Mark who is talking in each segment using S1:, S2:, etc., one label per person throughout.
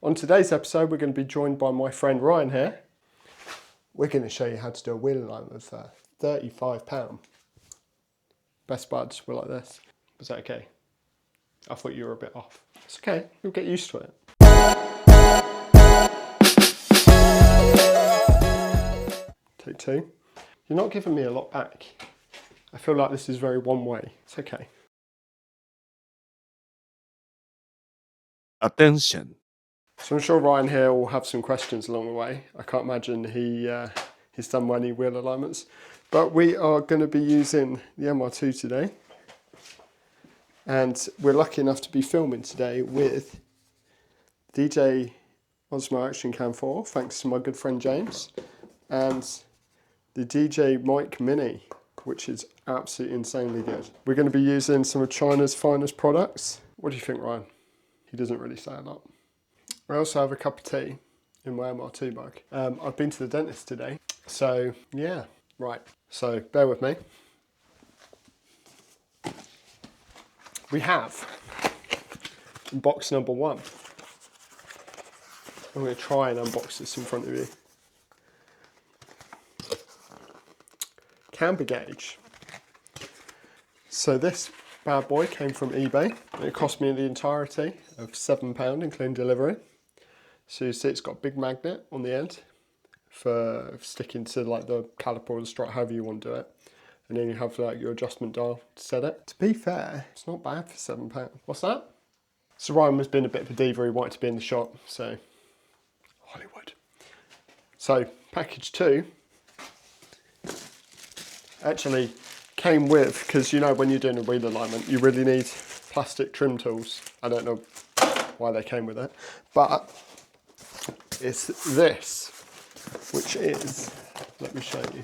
S1: On today's episode, we're going to be joined by my friend Ryan here. We're going to show you how to do a wheel alignment for £35. Best buds were like this. Was that okay? I thought you were a bit off. It's okay, you'll get used to it. Take two. You're not giving me a lot back. I feel like this is very one way. It's okay.
S2: Attention.
S1: So I'm sure Ryan here will have some questions along the way. I can't imagine he's done many wheel alignments. But we are going to be using the MR2 today. And we're lucky enough to be filming today with DJ Osmo Action Cam 4, thanks to my good friend James. And the DJ Mic Mini, which is absolutely insanely good. We're going to be using some of China's finest products. What do you think, Ryan? He doesn't really say a lot. I also have a cup of tea in my MR2 mug. I've been to the dentist today, so yeah, right. So bear with me. We have box number one. I'm going to try and unbox this in front of you. Camber gauge. So this bad boy came from eBay. It cost me the entirety of £7 including delivery. So you see it's got a big magnet on the end for sticking to like the caliper or the strut, however you want to do it. And then you have like your adjustment dial to set it. To be fair, it's not bad for £7. What's that? So Ryan was being a bit of a diva, he wanted to be in the shop, so Hollywood. So package two actually came with, because you know when you're doing a wheel alignment, you really need plastic trim tools. I don't know why they came with it, but it's this, which is, let me show you.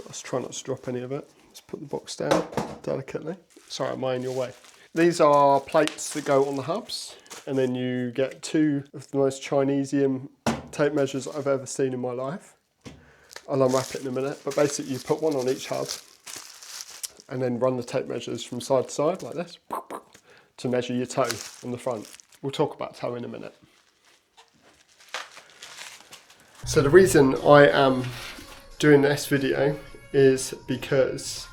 S1: Let's try not to drop any of it. Let's put the box down delicately. Sorry, am I in your way? These are plates that go on the hubs, and then you get two of the most Chinesium tape measures I've ever seen in my life. I'll unwrap it in a minute, but basically you put one on each hub and then run the tape measures from side to side like this to measure your toe on the front. We'll talk about toe in a minute. So the reason I am doing this video is because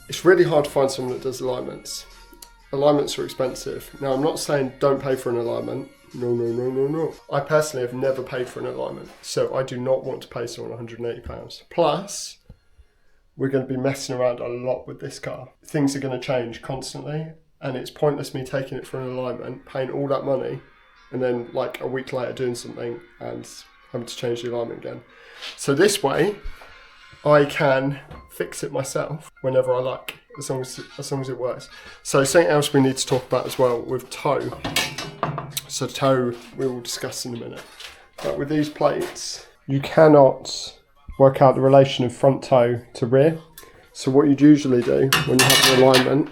S1: it's really hard to find someone that does alignments. Alignments are expensive. Now I'm not saying don't pay for an alignment. No. I personally have never paid for an alignment, so I do not want to pay someone £180. Plus, we're going to be messing around a lot with this car. Things are going to change constantly, and it's pointless me taking it for an alignment, paying all that money, and then like a week later doing something and having to change the alignment again. So this way, I can fix it myself whenever I like, as long as it works. So something else we need to talk about as well with toe. So toe we will discuss in a minute. But with these plates, you cannot work out the relation of front toe to rear. So what you'd usually do when you have an alignment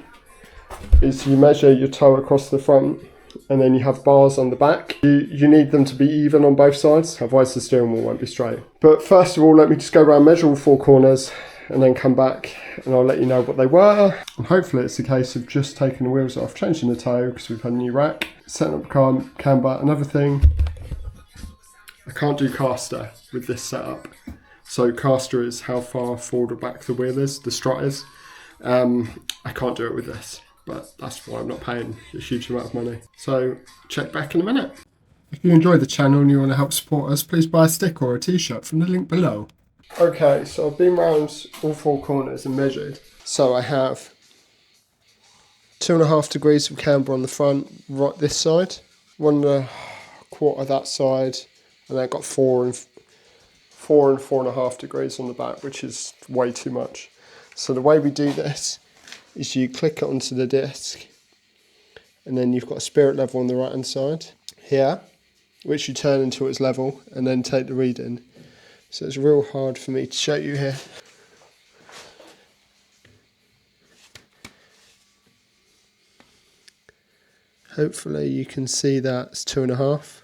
S1: is you measure your toe across the front, and then you have bars on the back. You need them to be even on both sides, otherwise the steering wheel won't be straight. But first of all, let me just go around, measure all four corners, and then come back and I'll let you know what they were. And hopefully it's a case of just taking the wheels off, changing the toe because we've had a new rack, setting up camber. Another thing, I can't do caster with this setup. So caster is how far forward or back the wheel is, the strut is. I can't do it with this, but that's why I'm not paying a huge amount of money. So check back in a minute. If you enjoy the channel and you want to help support us, please buy a sticker or a t-shirt from the link below. Okay, so I've been round all four corners and measured. So I have 2.5 degrees of camber on the front, right this side, 1.25 that side, and then I've got 4 and 4.5 degrees on the back, which is way too much. So the way we do this is you click it onto the disc, and then you've got a spirit level on the right hand side here, which you turn until it's level, and then take the reading. So it's real hard for me to show you here. Hopefully you can see that it's 2.5.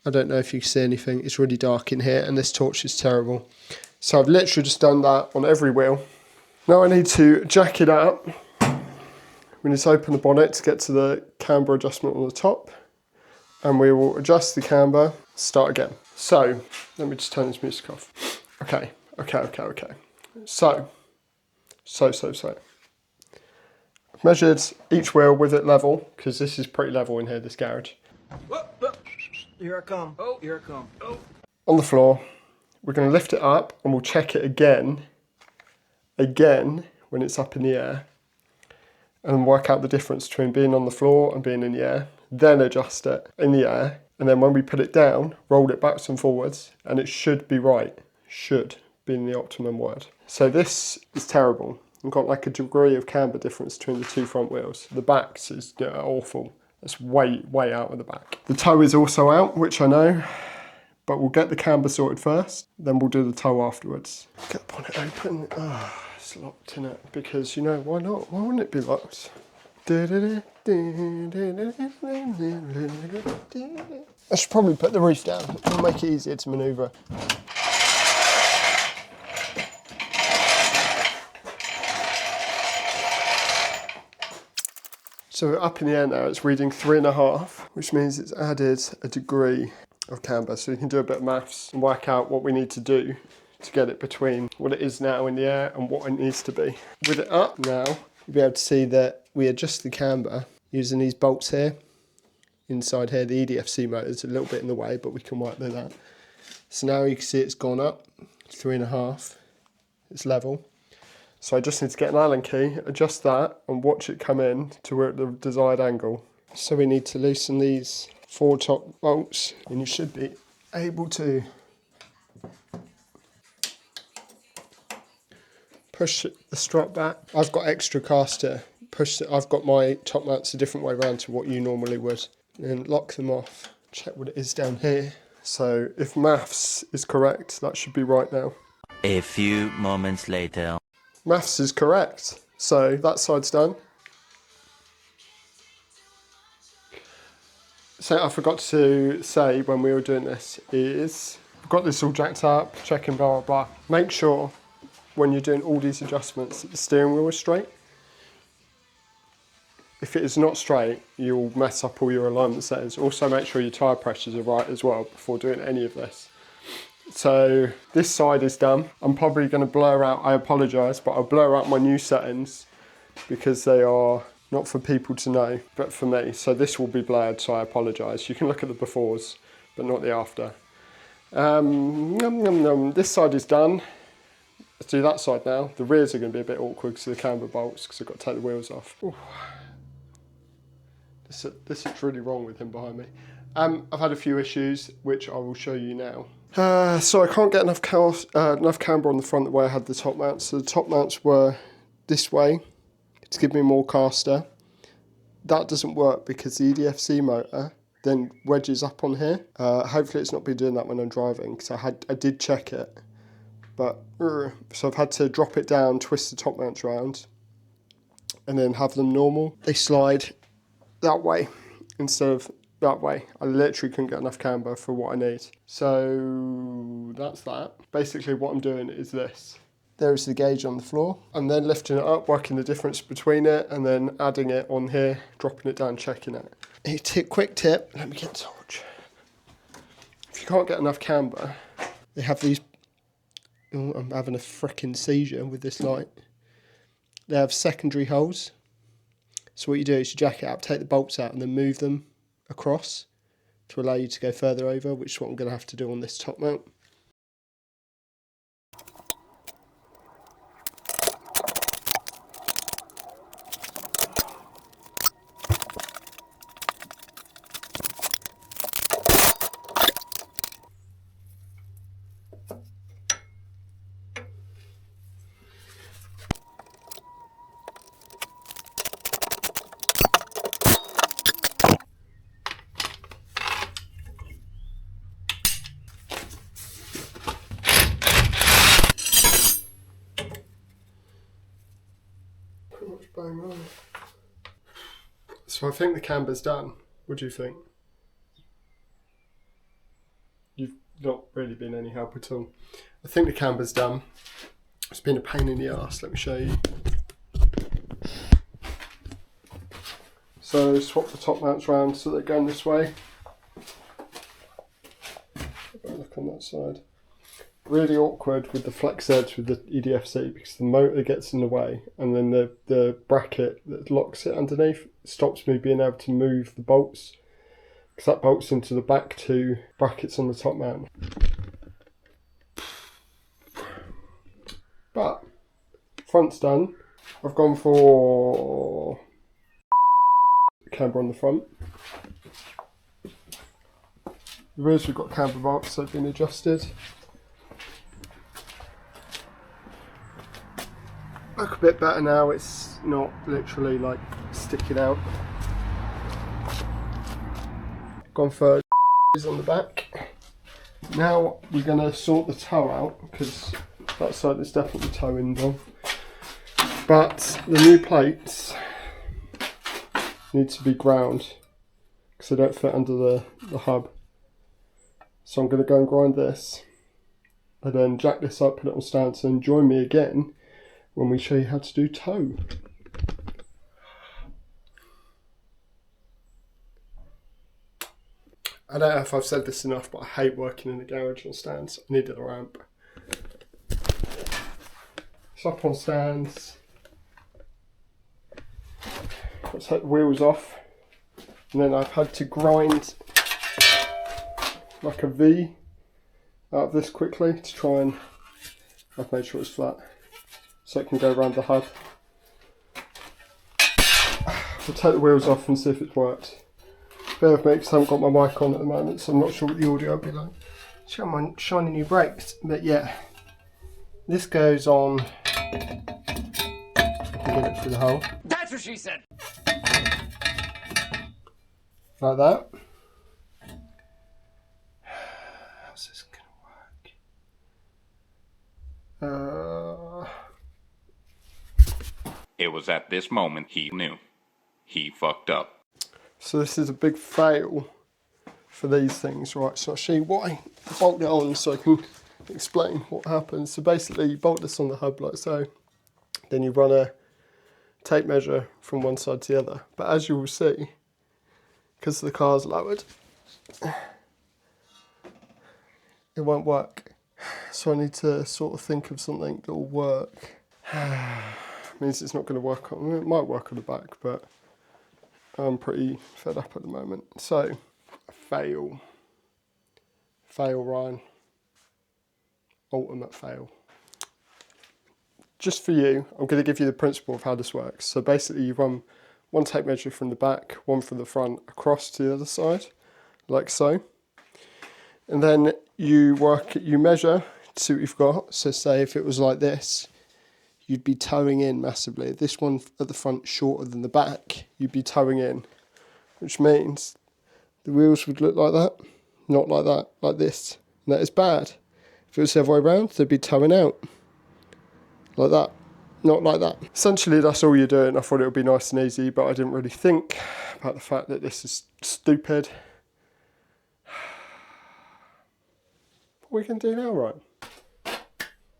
S1: I don't know if you can see anything. It's really dark in here and this torch is terrible. So I've literally just done that on every wheel. Now I need to jack it up we need to open the bonnet to get to the camber adjustment on the top, and we will adjust the camber, start again. So, let me just turn this music off. Okay. So. I've measured each wheel with it level, because this is pretty level in here, this garage.
S2: Here I come. Oh, here I come. Oh.
S1: On the floor, we're going to lift it up and we'll check it again when it's up in the air, and work out the difference between being on the floor and being in the air, then adjust it in the air, and then when we put it down, roll it backwards and forwards, and it should be right. Should be in the optimum word. So this is terrible. I've got like a degree of camber difference between the two front wheels. The backs is awful. It's way out of the back. The toe is also out, which I know, but we'll get the camber sorted first, then we'll do the toe afterwards. Get the bonnet open. Oh, it's locked in it, because you know, why not? Why wouldn't it be locked? I should probably put the roof down. It'll make it easier to manoeuvre. So we're up in the air now, it's reading 3.5, which means it's added a degree of camber. So you can do a bit of maths and work out what we need to do to get it between what it is now in the air and what it needs to be. With it up now, you'll be able to see that we adjust the camber using these bolts here. Inside here, the EDFC motor is a little bit in the way, but we can work with that. So now you can see it's gone up, 3.5, it's level. So I just need to get an Allen key, adjust that, and watch it come in to the desired angle. So we need to loosen these 4 top bolts, and you should be able to push the strut back. I've got extra caster. I've got my top mounts a different way around to what you normally would. And lock them off. Check what it is down here. So if maths is correct, that should be right now.
S3: A few moments later.
S1: Maths is correct. So that side's done. So I forgot to say when we were doing this is, we've got this all jacked up, checking blah, blah, blah. Make sure when you're doing all these adjustments that the steering wheel is straight. If it is not straight, you'll mess up all your alignment settings. Also make sure your tyre pressures are right as well before doing any of this. So this side is done. I'm probably going to blur out, I apologise, but I'll blur out my new settings because they are not for people to know, but for me. So this will be blurred, so I apologise. You can look at the befores, but not the after. This side is done. Let's do that side now. The rears are going to be a bit awkward because of the camber bolts, because I've got to take the wheels off. Ooh. This is really wrong with him behind me. I've had a few issues, which I will show you now. So I can't get enough camber on the front the way I had the top mounts. So the top mounts were this way to give me more caster. That doesn't work because the EDFC motor then wedges up on here. Hopefully it's not been doing that when I'm driving, because I did check it. But so I've had to drop it down, twist the top mounts around, and then have them normal. They slide that way instead of that way. I literally couldn't get enough camber for what I need. So that's that. Basically what I'm doing is this. There's the gauge on the floor. I'm then lifting it up, working the difference between it, and then adding it on here, dropping it down, checking it. A quick tip, let me get the torch. If you can't get enough camber, they have these, oh, I'm having a frickin' seizure with this light. They have secondary holes. So what you do is you jack it up, take the bolts out, and then move them across to allow you to go further over, which is what I'm going to have to do on this top mount. Bang on. So I think the camber's done. What do you think? You've not really been any help at all. I think the camber's done. It's been a pain in the arse, let me show you. So swap the top mounts around so they're going this way. Look on that side. Really awkward with the flex edge with the EDFC because the motor gets in the way and then the bracket that locks it underneath stops me being able to move the bolts because that bolts into the back two brackets on the top mount. But front's done. I've gone for camber on the front. The rears we've got camber bolts, they've been adjusted. Look a bit better now, it's not literally like sticking out. Gone for on the back. Now we're going to sort the toe out because that side is definitely toe in on. But the new plates need to be ground because they don't fit under the hub. So I'm going to go and grind this and then jack this up, put it on stance and join me again when we show you how to do toe. I don't know if I've said this enough, but I hate working in a garage on stands. I needed a ramp. It's up on stands. Let's take the wheels off. And then I've had to grind like a V out of this quickly to try and I've made sure it's flat so it can go around the hub. We'll take the wheels off and see if it's worked. Bear with me because I haven't got my mic on at the moment, so I'm not sure what the audio will be like. Show my shiny new brakes, but yeah, this goes on. I can get it through the hole.
S2: That's what she said.
S1: Like that. How's this gonna work?
S4: It was at this moment he knew. He fucked up.
S1: So this is a big fail for these things, right? So I'll show you what I bolt it on so I can explain what happens. So basically you bolt this on the hub like so, then you run a tape measure from one side to the other. But as you will see, because the car's lowered, it won't work. So I need to sort of think of something that will work. Means it's not going to work on, it might work on the back, but I'm pretty fed up at the moment. So, fail. Fail, Ryan. Ultimate fail. Just for you, I'm going to give you the principle of how this works. So basically you run one tape measure from the back, one from the front, across to the other side, like so. And then you measure to see what you've got. So say if it was like this, you'd be towing in massively. This one at the front shorter than the back, you'd be towing in, which means the wheels would look like that, not like that, like this. And that is bad. If it was the other way around, they'd be towing out, like that, not like that. Essentially, that's all you're doing. I thought it would be nice and easy, but I didn't really think about the fact that this is stupid. What we can do now, right?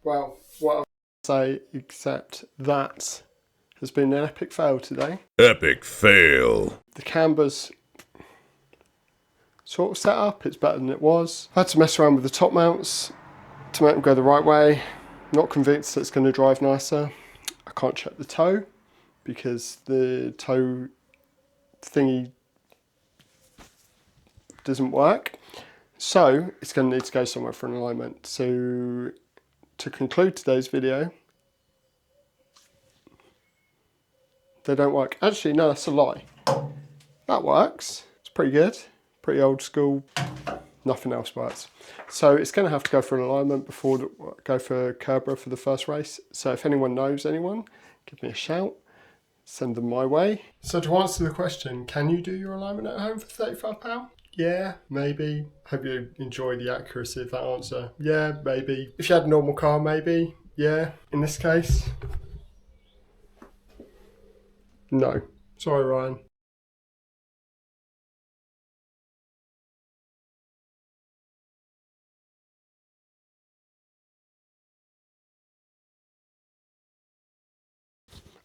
S1: Well, what say except that has been an epic fail today.
S5: Epic fail.
S1: The camber's sort of set up, it's better than it was. I had to mess around with the top mounts to make them go the right way. Not convinced that it's going to drive nicer. I can't check the toe because the toe thingy doesn't work. So it's going to need to go somewhere for an alignment. So to conclude today's video, they don't work. Actually, no, that's a lie. That works. It's pretty good. Pretty old school. Nothing else works. So it's going to have to go for an alignment before go for Camber for the first race. So if anyone knows anyone, give me a shout. Send them my way. So to answer the question, can you do your alignment at home for £35? Yeah, maybe. Hope you enjoy the accuracy of that answer. Yeah, maybe. If you had a normal car, maybe. Yeah. In this case, no. Sorry, Ryan.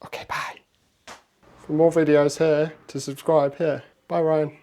S1: Okay, bye. For more videos here, to subscribe here. Bye Ryan.